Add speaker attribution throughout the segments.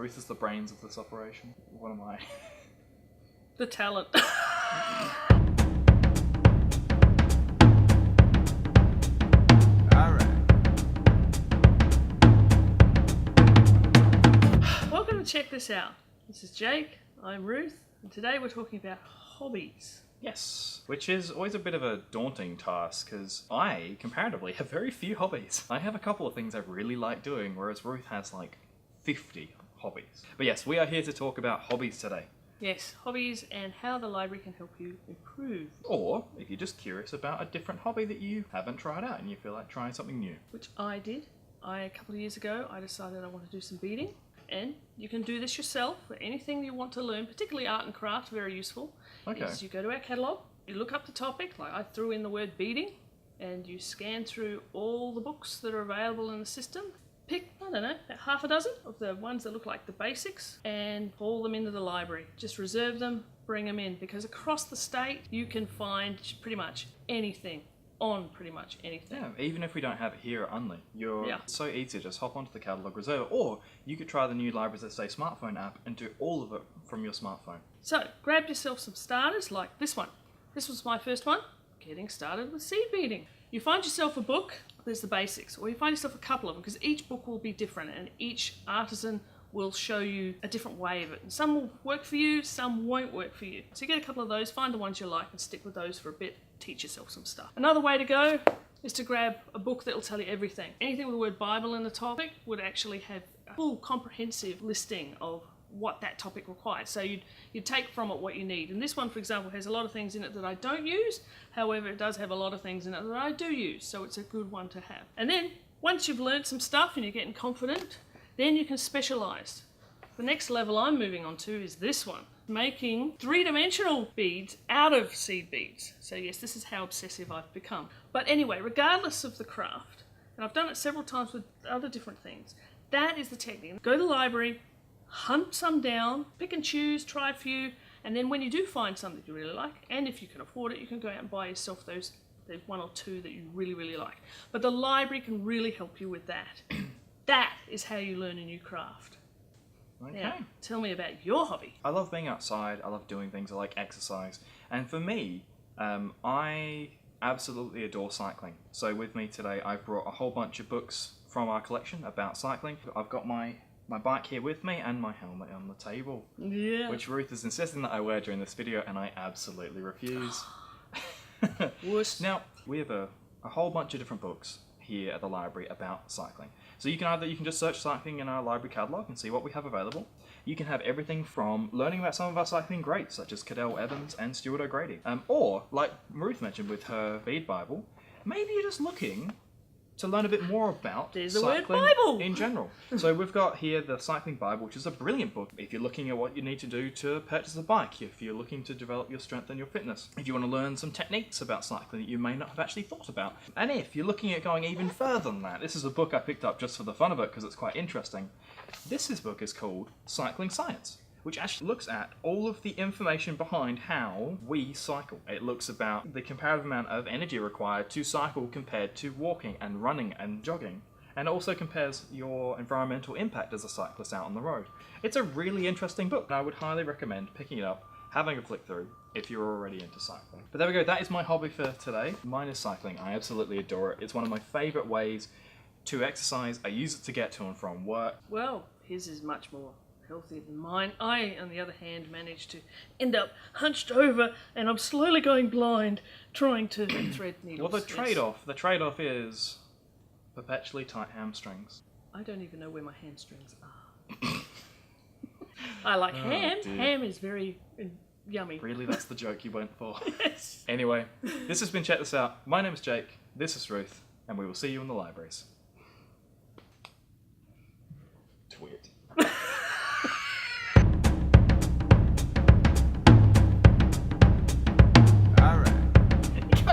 Speaker 1: Ruth is the brains of this operation. What am I?
Speaker 2: The talent. Welcome to Check This Out. This is Jake, I'm Ruth, and today we're talking about hobbies.
Speaker 1: Yes, which is always a bit of a daunting task because I, comparatively, have very few hobbies. I have a couple of things I really like doing, whereas Ruth has like 50 hobbies. But yes, we are here to talk about hobbies today.
Speaker 2: Yes, hobbies and how the library can help you improve.
Speaker 1: Or if you're just curious about a different hobby that you haven't tried out and you feel like trying something new.
Speaker 2: Which I did. A couple of years ago, I decided I want to do some beading. And you can do this yourself. Anything you want to learn, particularly art and craft, very useful.
Speaker 1: Okay.
Speaker 2: Is you go to our catalogue, you look up the topic, like I threw in the word beading, and you scan through all the books that are available in the system. Pick, I don't know, about half a dozen of the ones that look like the basics and haul them into the library. Just reserve them, bring them in, because across the state you can find pretty much anything on pretty much anything.
Speaker 1: Yeah, even if we don't have it here at Unley, it's so easy to just hop onto the catalogue, reserve it, or you could try the new Libraries That Stay smartphone app and do all of it from your smartphone.
Speaker 2: So, grab yourself some starters like this one. This was my first one, Getting Started with Seed Beading. You find yourself a book, there's the basics, or you find yourself a couple of them, because each book will be different and each artisan will show you a different way of it. And some will work for you, some won't work for you. So you get a couple of those, find the ones you like and stick with those for a bit, teach yourself some stuff. Another way to go is to grab a book that will tell you everything. Anything with the word Bible in the topic would actually have a full comprehensive listing of what that topic requires. So you'd take from it what you need. And this one, for example, has a lot of things in it that I don't use. However, it does have a lot of things in it that I do use. So it's a good one to have. And then once you've learned some stuff and you're getting confident, then you can specialize. The next level I'm moving on to is this one, making three-dimensional beads out of seed beads. So yes, this is how obsessive I've become. But anyway, regardless of the craft, and I've done it several times with other different things, that is the technique. Go to the library, hunt some down, pick and choose, try a few, and then when you do find something you really like, and if you can afford it, you can go out and buy yourself those one or two that you really, really like. But the library can really help you with that. That is how you learn a new craft.
Speaker 1: Okay.
Speaker 2: Now, tell me about your hobby.
Speaker 1: I love being outside, I love doing things, I like exercise. And for me, I absolutely adore cycling. So with me today, I've brought a whole bunch of books from our collection about cycling. I've got my bike here with me and my helmet on the table.
Speaker 2: Yeah.
Speaker 1: Which Ruth is insisting that I wear during this video, and I absolutely refuse.
Speaker 2: Wuss.
Speaker 1: Now, we have a whole bunch of different books here at the library about cycling. So you can just search cycling in our library catalogue and see what we have available. You can have everything from learning about some of our cycling greats, such as Cadell Evans and Stuart O'Grady. Or, like Ruth mentioned with her bead Bible, maybe you're just looking to learn a bit more about cycling in general. So we've got here the Cycling Bible, which is a brilliant book if you're looking at what you need to do to purchase a bike, if you're looking to develop your strength and your fitness, if you want to learn some techniques about cycling that you may not have actually thought about, and if you're looking at going even further than that. This is a book I picked up just for the fun of it because it's quite interesting. This book is called Cycling Science, which actually looks at all of the information behind how we cycle. It looks about the comparative amount of energy required to cycle compared to walking and running and jogging, and also compares your environmental impact as a cyclist out on the road. It's a really interesting book, and I would highly recommend picking it up, having a flick through if you're already into cycling. But there we go, that is my hobby for today. Mine is cycling. I absolutely adore it. It's one of my favourite ways to exercise. I use it to get to and from work.
Speaker 2: Well, his is much more healthy than mine. I, on the other hand, managed to end up hunched over and I'm slowly going blind trying to thread needles.
Speaker 1: Well, the trade-off is perpetually tight hamstrings.
Speaker 2: I don't even know where my hamstrings are. I like ham.
Speaker 1: Dear.
Speaker 2: Ham is very yummy.
Speaker 1: Really, that's the joke you went for?
Speaker 2: Yes.
Speaker 1: Anyway, this has been Check This Out. My name is Jake, this is Ruth, and we will see you in the libraries. Twit.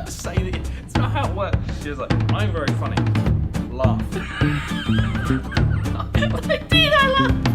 Speaker 1: Say that it's not how it works. She was like, I'm very funny. Laugh.
Speaker 2: I did, I laughed.